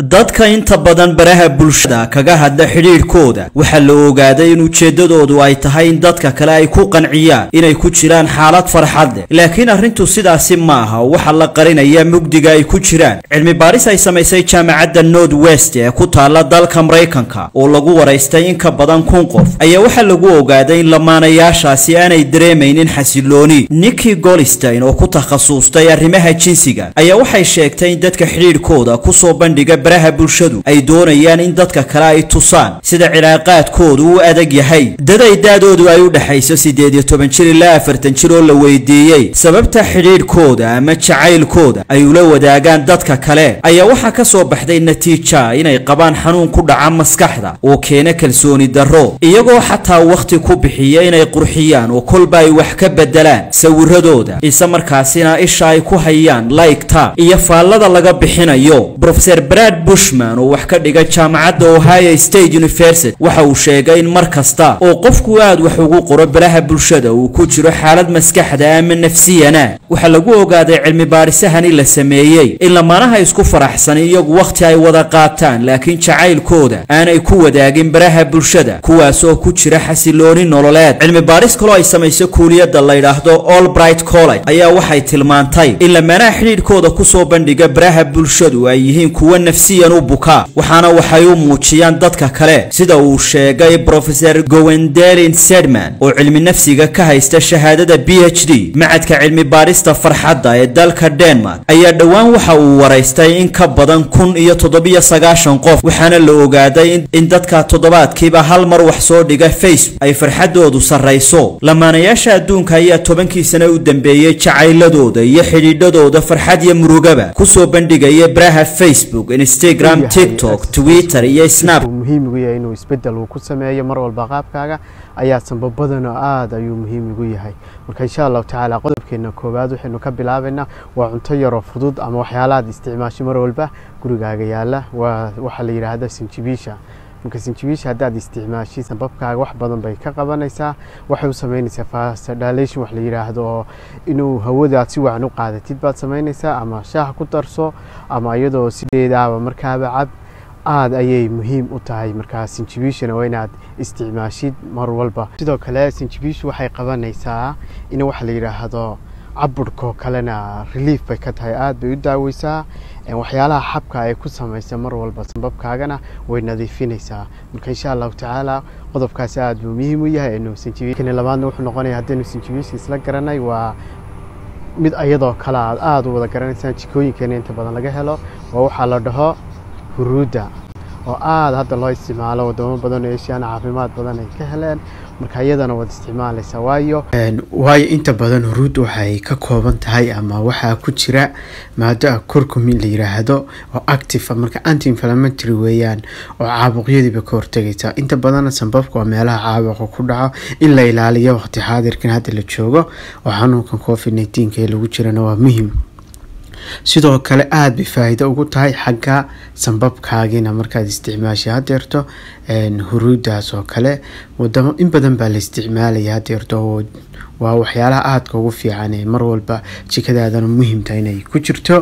dadka inta badan baraha bulshada kaga hadla xiriirkooda waxa la ogaaday in ujeedadoodu ay tahay in dadka kale ay ku qanciyaan inay ku jiraan xaalad farxad leh laakiin arrintu sidaasi ma aha waxa la qarinaya mugdiga ay ku jiraan cilmi baaris ay samaysay jaamacadda Northwest ee ku taala dalka Mareykanka oo lagu wareystay in ka badan 1000 qof ayaa waxa lagu ogaaday in lamaanayaashaasi aanay dareemaynin xasilooni. Nikki Goldstein oo ku takhasustay arrimaha jinsiga ayaa waxay sheegtay in dadka xiriirkooda ku soo bandhiga baraha bulshadu ay doonayaan in dadka kale ay tusaan sida cilaaqaadkoodu u adag yahay. dad ay daadoodu ay u dhaxayso 18 jir ilaa 40 jir oo la weydiiyay sababta xiriirkooda ama jacaylkooda ay ula wadaagaan dadka kale ayaa waxa ka soo baxday natiijo inay qabaan xanuun ku dhaca maskaxda oo keena kalsooni darro iyagoo xataa waqti ku bixiya inay qurxiyaan oo kolba ay wax ka bedelaan sawiradooda isla markaasina isha ay ku hayaan like-ta iyo faallada laga bixinayo. Professor Brad Bushman oo wax ka dhiga jaamacadda Ohio State University waxa uu sheegay in markasta oo qofku aad wax ugu qoro baraha bulshada uu ku jiro xaalad maskaxda ama nafsiyana. waxa lagu ogaaday cilmi baarisahani la sameeyay in lamaanaha isku faraxsan iyagu waqti ay wada qaataan laakiin jacaylkooda aanay ku wadaagin baraha bulshada kuwaas oo ku jira xasilooni nololeed. cilmi baaris kale oo ay samaysay kuuliyadda la yiraahdo Albright College ayaa waxay tilmaantay in lamaanaha xiriirkooda ku soo bandhiga baraha bulshadu ay yihiin kuwa nafsiyan u buka waxaana waxay u muujiyaan dadka kale sida uu sheegay Professor Gwendolyn Sedman oo cilmi nafsiga ka haysta shahaadada PhD macadka cilmi baarista farxadda ee dalka Denmark ayaa dhawaan waxa uu wareystay in ka badan 1790 qof waxaana la ogaaday in dadka toddobaadkiiba hal mar wax soo dhiga Facebook ay farxadoodu sareyso. lamaanayaasha adduunka ayaa 10kii sano u dambeeyay jacayladooda iyo xidhiidhadooda farxad iyo murugaba ku soo bandhigaya baraha Facebook, Instagram, TikTok, Twitter iyo Snap. muhiim u yahay inuu isbedel uu ku sameeyo mar walba qaabkaaga ayaa sanbabadana aad ayuu muhiim ugu yahay. marka insha Allah taala qodobkeena koobaad waxaynu ka bilaabaynaa waa cunto yar oo fudud ama waxyaalaha isticmaasho mar walba gurigaaga yaala waxa la yiraahdo sinjibiisha. marka sinjibiisha haddaad isticmaashid sanbabkaaga wax badan bay ka qabanaysaa. waxay u sameynaysaa vasodilation wax la yiraahdo inuu hawada si wacan u qaadatid baad sameynaysaa ama shaah ku darso ama iyadoo sideedaaba markaaba cab aad ayay muhiim u tahay. marka sinjibiishana waa inaad isticmaashid mar walba. sidoo kale sinjibiishu waxay qabanaysaa in wax la yiraahdo caburko kalena relief bay ka tahay aad bay u daaweysaa waxyaalaha xabka ay ku sameeyso mar walba sanbabkaagana way nadiifinaysaa. marka insha Allah taala qodobkaas aad buu muhiim u yahay inuu sinjibiishana labaadna wuxuu noqonayaa haddii sinjibiish isla garanay waa mid ayadoo kala aad u wada garanaysan jikooyinkeena inta badan laga helo waa waxa la dhaho huruuda oo aad hadda loo isticmaalo wadamo badan oo Aasiya caafimaad badan ay ka heleen. marka iyadana wad isticmaalaysaa waayo inta badan huruud waxay ka kooban tahay ama waxa ku jira maado curcumin la yiraahdo oo active marka anti inflammatory weeyaan oo caabuqyadiiba ka hortagaysa. inta badan sanbabka waa meelaha caabuqa ku dhaco in la ilaaliyo waqti xaadirkan hadda la joogo oo xanuunkan COVID-19 ee lagu jirana waa muhiim. sidoo kale aad bay faa'iido ugu tahay xagga sanbabkaagina markaad isticmaashay hadeerto huruudaas oo kale wadamo in badan baa la isticmaalaya hadeerto waa waxyaalaha aadka ugu fiican ee mar walba jikadaadana muhiim tahay inay ku jirto.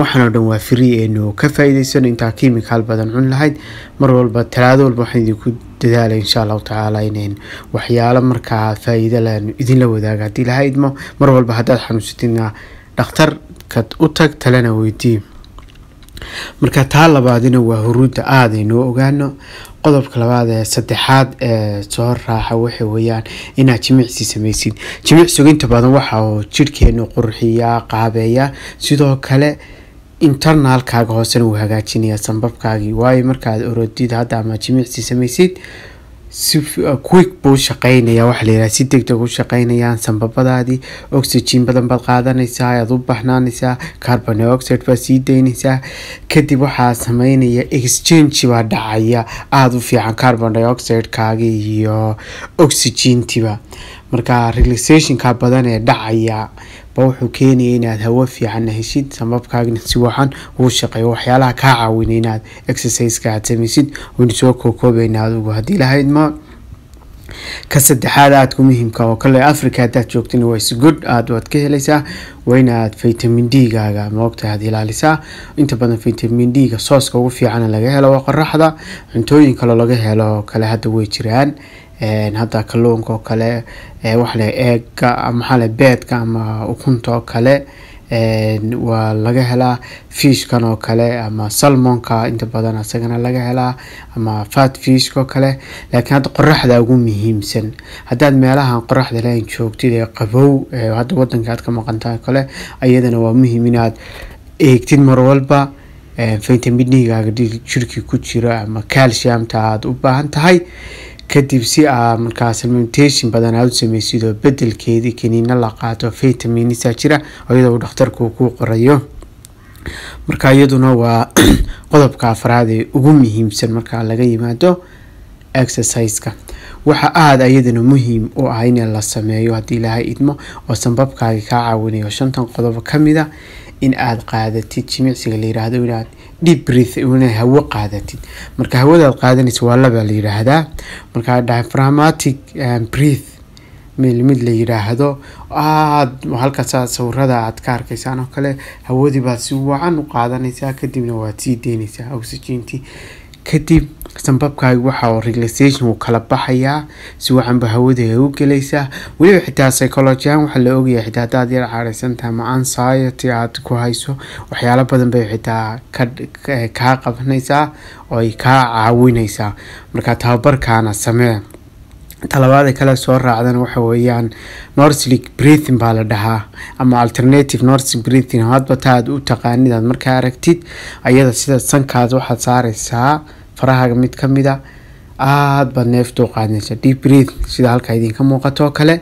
waxaan oo dhan waa free inuu ka faa'iideysano inta chemical badan cun lahayd mar walba talaado walba waxaan idinku dadaalay insha Allah taala inaan waxyaalo markaa faa'iido leh idin la wadaago hadii la haydmo mar walba haddaad xanuunsatina dhakhtar u tag talana weydii. marka taa labaadina waa huruuda aad aynu ogaano. qodobka labaad ee saddexaad ee soo raaxa waxa weeyaan inaad jimicsi sameysid. jimicsiga inta badan waxa uu jirkeenu qurxiyaa qaabeeya sidoo kale internalkaaga hoosena uu hagaajinaya sanbabkaagi waayo markaad orodid hadda ama jimicsi sameysid si quick buu shaqeynaya wax la yiraahdo si degdeg u shaqeynayaan sanbabadaadii oxygen badan baad qaadanaysaa aad u baxnaanaysaa carbon dioxide baad sii daynaysaa kadib waxaa sameynaya exchange baa dhacaya aad u fiican carbon dioxide kaagi iyo oxygen tiba. marka relaxation ka badan ee dhacaya wuxuu keenayaa inaad hawo fiican heshid sanbabkaagina si waxan uu shaqeeyo waxyaalaha ka caawinaya inaad exercise ka sameysid oo soo koobeynaad ugu hadii lahayd ma ka saddexaad aadka muhiimka oo kale Afrika hadaad joogtina waa is good aad waad ka helaysaa waynaad vitamin D gaaga moogta aad ilaalisaa inta badan vitamin D ga sooska ugu fiican laga helo waa qorraxda cuntooyin kale laga helo kale hadda way jiraan hadda kalluunka kale wax la eega ama xal beedka ama ukunta kale waa laga helaa fish kan oo kale ama salmon ka inta badan asagana laga helaa ama fat fish ko kale laakiin hadda qorraxda ugu muhiimsan hadaad meelaha qorraxda leen joogtid ee qabow hadda wadanka aad ka maqantahay kale ayadana waa muhiim inaad eegtid mar walba vitamin D gaaga jirka ku jira ama calcium ta aad u baahan tahay kadib si markaa supplementation badan aad sameeysid oo bedelkeedii kaniina la qaato vitamin C jira ayadoo dhakhtarku ku qorayo marka iyaduna waa qodobka afraad ee ugu muhiimsan marka laga yimaado exercise-ka waxa aad ayadana muhiim u ah in la sameeyo hadii Ilaahay idmo oo sanbabkaaga ka caawinayo shantan qodob kamida in aad qaadatid jimicsiga la yiraahdo inaad deep breath una hawo qaadatid marka hawada qaadanaysa waa laba la yiraahdaa marka diaphragmatic breath mid la yiraahdo halkaas sawirada aad ka arkaysaan oo kale hawadii baad si wacan u qaadanaysaa kadibna waad sii deynaysaa oxygen-tii kadib sanbabkaaga waxa relaxation uu kala baxayaa si wacan ba hawada u galaysaa waliba xitaa psychology waxa la ogyahay xitaa dad yar caaraysan tahay ma anxiety aad ku hayso waxyaalo badan bay xitaa ka qabanaysaa oo ay ka caawinaysaa marka tababarkaana samee talabaad kale soo raacdan waxa weeyaan nordic breathing baa la dhahaa ama alternative nordic breathing hadba taad u taqaanid marka aragtid ayada sida sankaad waxaad saaraysaa farahaga mid kamida aad ba neeftu qaadnaysa deep breath sida halka idinka muuqato kale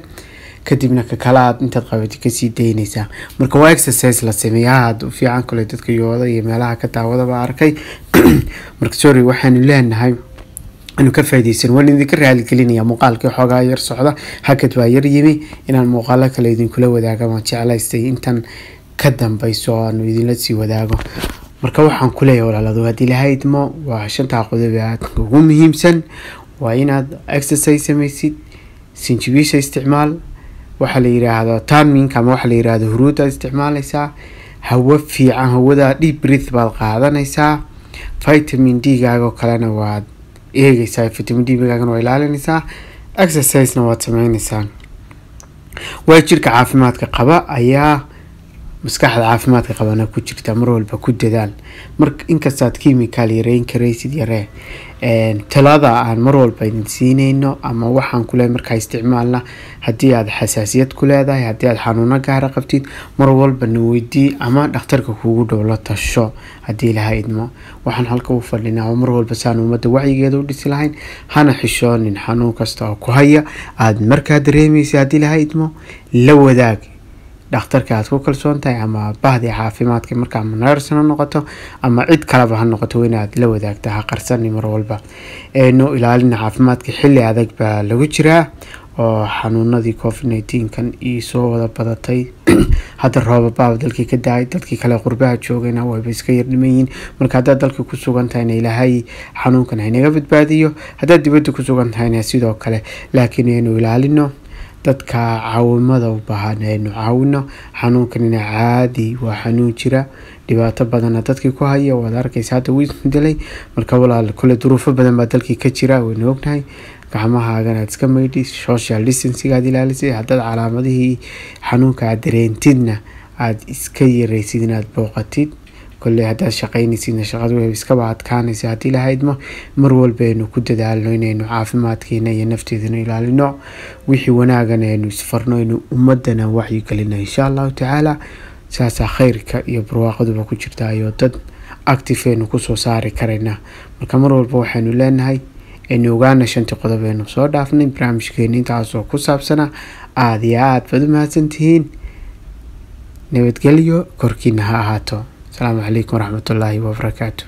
kadibna ka kala aad inta qabatid ka sii deynaysaa marka waa exercise la sameeyaa aad u fiican kale dadka yooda iyo meelaha ka daawada ba arkay marka sorry waxaan leenahay inuu ka faa'iideysan waan idinka raali gelinaya muuqaalka xogaa yar socda hakad waa yar yimi inaan muuqaalo kale idin kula wadaago ma jeclaystay intan ka dambayso aan idin la sii wadaago marka waxaan ku leeyahay walaaladu hadii Ilaahay idmo waa shanta qodob aad ugu muhiimsan waa inaad exercise sameysid sinjibisha isticmaal waxa la yiraahdo timing ama waxa la yiraahdo huruuda isticmaalaysaa hawo fiican hawada deep breath baad qaadanaysaa vitamin D gaaga kalena waa eegaysaa vitamin D gaagana waa ilaalinaysaa exercise na waad sameynaysaa waa jirka caafimaadka qaba ayaa maskaxda caafimaadka qabana ku jirta mar walba ku dadaal marka inkastaad chemical yareyn karaysid yaree talada aan mar walba idin siinayno ama waxaan ku leeyahay marka isticmaalna hadii aad xasaasiyad ku leedahay hadii aad xanuuno gaar ah qabtid mar walba weydii ama dhakhtarka kuugu dhow la tasho hadii Ilaahay idmo waxaan halka u fadhinaa mar walba saan umada wacyigeeda u dhisi lahayn hana xishoonin xanuun kasta oo ku haya aad markaa dareemaysid hadii Ilaahay idmo la wadaag dhakhtarka aad ku kalsoon tahay ama baahdi caafimaadka marka nurse noqoto ama cid kale ha noqoto inaad la wadaagto ha qarsan mar walba noo ilaalin caafimaadka xilli adag baa lagu jiraa oo xanuunadii COVID-19 kan soo wada badatay hadda roob baa dalkii ka daay dadkii kale qurbaha joogayna way iska yar dhimayeen marka hadda dalka ku sugan tahay Ilaahay xanuunkan inaga badbaadiyo hadda dibadda ku sugan tahay sidoo kale laakiin inuu ilaalino dadka caawimada u baahan inuu caawino xanuunkan ina caadi waa xanuun jira dhibaato badan dadkii ku haya wada arkaysa hadda wuu isbedelay marka walaal kule duruufo badan baa dalkii ka jira way ognahay gacmahaaga iska meydhi social distancing aad ilaalisay hadda calaamadihii xanuunka aad dareentidna aad iska yareysid inaad booqatid كل هذا شقين سين شغال ويسكبات كان ساعتي لهيدما مرول بينه كده دالنا إنه عافمات كينا ينفتي ذنو إلى النوع وحي وناقنا إنه سفرنا إنه أمدنا وحي كلنا إن شاء الله تعالى ساسا خيرك يبروا قدو بكو جرتا يوتد أكتفين وكسو ساري كرينا مركمرول بوحينو لانهاي إنه غانا شانتي قدو بينو صور دافنين برامج كينين تاسو كساب سنة آذيات فدما سنتين نبتقليو كوركينها هاتو السلام عليكم ورحمة الله وبركاته.